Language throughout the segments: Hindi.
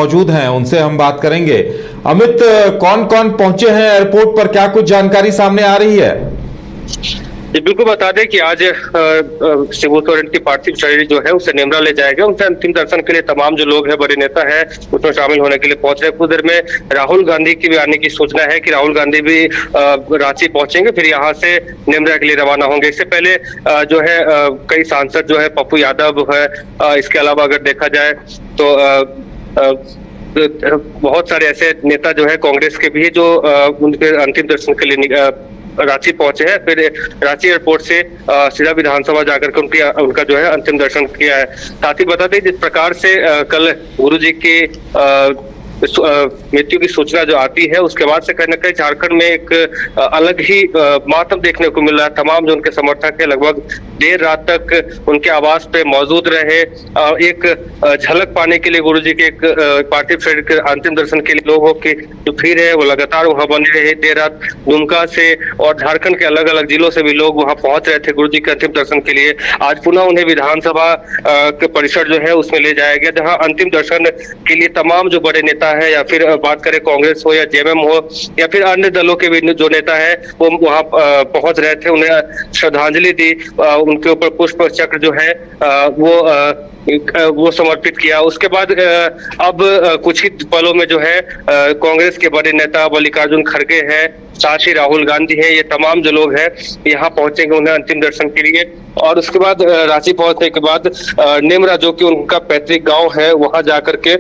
मौजूद हैं, उनसे हम बात करेंगे। अमित, कौन कौन पहुंचे हैं एयरपोर्ट पर, क्या कुछ जानकारी सामने आ रही है? जी बिल्कुल, बता दें कि आज शिबू सोरेन की पार्थिव शरीर जो है उसे नेमरा ले जाएगा। उनसे अंतिम दर्शन के लिए तमाम जो लोग हैं, बड़े नेता हैं, उसमें शामिल होने के लिए पहुंच रहे हैं। कुछ देर में राहुल गांधी की भी आने की सूचना है कि राहुल गांधी भी रांची पहुंचेंगे, फिर यहाँ से नेमरा के लिए रवाना होंगे। इससे पहले जो है कई सांसद जो है, पप्पू यादव है, इसके अलावा अगर देखा जाए तो बहुत सारे ऐसे नेता जो है कांग्रेस के भी, जो उनके अंतिम दर्शन के लिए रांची पहुंचे हैं। फिर रांची एयरपोर्ट से सीधा विधानसभा जाकर के उनका जो है अंतिम दर्शन किया है। साथ ही बता दें, जिस प्रकार से कल गुरुजी के मृत्यु की सूचना जो आती है, उसके बाद से कहीं ना कहीं झारखंड में एक अलग ही मातम देखने को मिल रहा है। तमाम जो उनके समर्थक है लगभग देर रात तक उनके आवास पे मौजूद रहे। एक झलक पाने के लिए गुरुजी के एक पार्थिव शरीर के अंतिम दर्शन के लिए लोगों की जो भीड़ है वो लगातार वहां बनी रही। देर रात दुमका से और झारखंड के अलग अलग जिलों से भी लोग वहां पहुंच रहे थे गुरुजी के अंतिम दर्शन के लिए। आज पुनः उन्हें विधानसभा के परिसर जो है उसमें ले जाया गया, जहाँ अंतिम दर्शन के लिए तमाम जो बड़े नेता है, या फिर बात करें कांग्रेस हो या जेएमएम हो या फिर अन्य दलों के भी जो नेता है, वो वहां पहुंच रहे थे, उन्हें श्रद्धांजलि दी, उनके ऊपर पुष्प चक्र जो है वो समर्पित किया। उसके बाद अब कुछ ही पलों में जो है कांग्रेस के बड़े नेता मल्लिकार्जुन खड़गे हैं, साथ ही राहुल गांधी है, ये तमाम जो लोग हैं यहाँ पहुंचेंगे उन्हें अंतिम दर्शन के लिए। और उसके बाद रांची पहुंचने के बाद नेमरा, जो कि उनका पैतृक गांव है, वहां जाकर के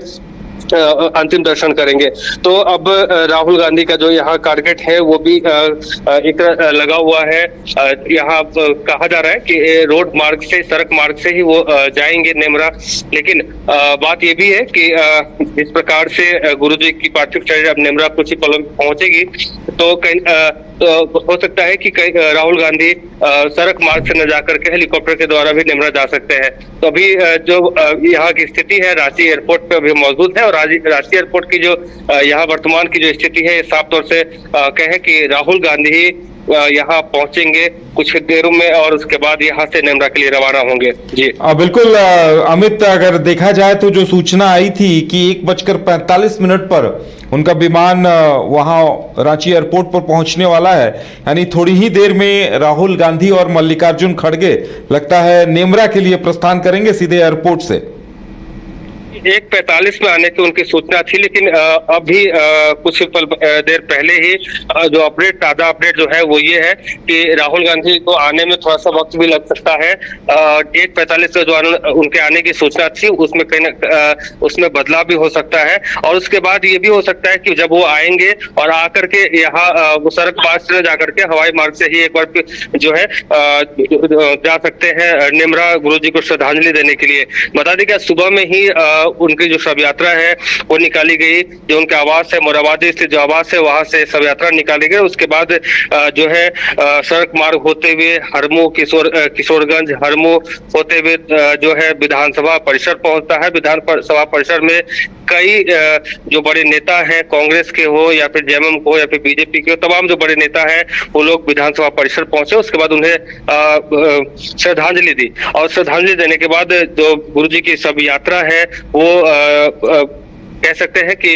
अंतिम दर्शन करेंगे। तो अब राहुल गांधी का जो यहाँ टारगेट है वो भी एक लगा हुआ है। यहाँ कहा जा रहा है कि रोड मार्ग से, सड़क मार्ग से ही वो जाएंगे नेमरा। लेकिन बात ये भी है कि इस प्रकार से गुरुजी की पार्थिव शरीर अब नेमरा कुछ ही पलों में पहुंचेगी, तो कहीं हो सकता है कि राहुल गांधी सड़क मार्ग से न जाकर के हेलीकॉप्टर के द्वारा भी नेमरा जा सकते हैं। तो अभी जो यहाँ की स्थिति है, रांची एयरपोर्ट पे अभी मौजूद है, और रांची एयरपोर्ट की जो यहाँ वर्तमान की जो स्थिति है, साफ तौर से कहें कि राहुल गांधी ही यहाँ पहुंचेंगे कुछ देरों में, और उसके बाद यहाँ से नेमरा के लिए रवाना होंगे। जी बिल्कुल अमित, अगर देखा जाए तो जो सूचना आई थी कि 1:45 पर उनका विमान वहां रांची एयरपोर्ट पर पहुंचने वाला है, यानी थोड़ी ही देर में राहुल गांधी और मल्लिकार्जुन खड़गे लगता है नेमरा के लिए प्रस्थान करेंगे सीधे एयरपोर्ट से। 1:45 में आने की उनकी सूचना थी, लेकिन अभी कुछ देर पहले ही जो ताजा अपडेट जो है वो ये है कि राहुल गांधी को आने में थोड़ा सा वक्त भी लग सकता है। 1:45 में जो उनके आने की सूचना थी उसमें कहीं उसमें बदलाव भी हो सकता है। और उसके बाद ये भी हो सकता है कि जब वो आएंगे और आकर के यहाँ वो सड़क मार्ग से जाकर के हवाई मार्ग से ही एक बार जो है जा सकते हैं नेमरा गुरुजी को श्रद्धांजलि देने के लिए। बता दें कि सुबह में ही उनकी जो शव यात्रा है वो निकाली गई, जो उनके आवास है मोराबादी स्थित जो आवास है वहां से शव यात्रा निकाली गई। उसके बाद जो है सड़क मार्ग होते हुए हरमू किशोरगंज हरमू होते हुए जो है विधानसभा परिसर पहुंचता है। विधानसभा परिसर में कई जो बड़े नेता हैं, कांग्रेस के हो या फिर जेएमएम को या फिर बीजेपी के हो, तमाम जो बड़े नेता हैं वो लोग विधानसभा परिसर पहुंचे। उसके बाद उन्हें श्रद्धांजलि दी, और श्रद्धांजलि देने के बाद जो गुरुजी की शव यात्रा है वो कह सकते हैं कि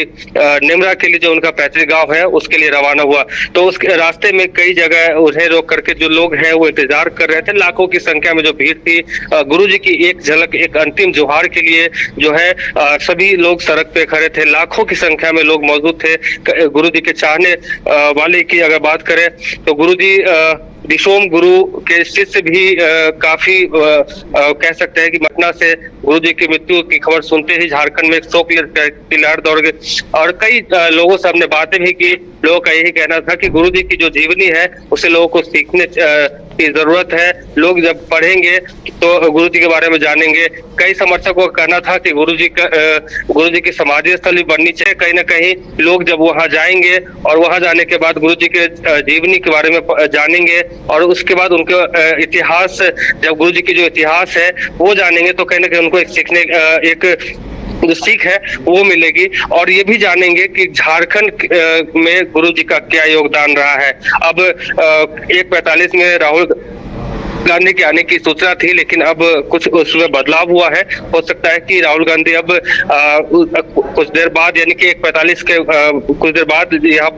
नेमरा के लिए जो उनका पैतृक गांव है उसके लिए रवाना हुआ। तो उसके रास्ते में कई जगह उन्हें रोक करके जो लोग हैं वो इंतजार कर रहे थे। लाखों की संख्या में जो भीड़ थी, गुरुजी की एक झलक, एक अंतिम जोहार के लिए जो है सभी लोग सड़क पे खड़े थे। लाखों की संख्या में लोग मौजूद थे। गुरुजी के चाहने वाले की अगर बात करें तो गुरुजी दिशोम गुरु के शिष्य भी काफी कह सकते हैं कि पटना से गुरुजी की मृत्यु की खबर सुनते ही झारखंड में एक शोक की लहर दौड़ गई, और कई लोगों से हमने बातें भी की। लोगों का यही कहना था कि गुरुजी की जो जीवनी है उसे लोगों को सीखने की जरूरत है। लोग जब पढ़ेंगे तो गुरुजी के बारे में जानेंगे। कई समर्थकों का कहना था कि गुरुजी की समाधि स्थल भी बननी चाहिए। कहीं ना कहीं लोग जब वहां जाएंगे और वहां जाने के बाद गुरुजी के जीवनी के बारे में जानेंगे, और उसके बाद उनके इतिहास, जब गुरुजी की जो इतिहास है वो जानेंगे, तो कहीं ना कहीं उनको एक सीखने एक जो सीख है वो मिलेगी। और ये भी जानेंगे कि झारखंड में गुरुजी का क्या योगदान रहा है। अब 1:45 में गांधी के आने की सूचना थी, लेकिन अब कुछ उसमें बदलाव हुआ है। हो सकता है कि राहुल गांधी अब कुछ देर बाद यानी कि 1:45 के कुछ देर बाद यहाँ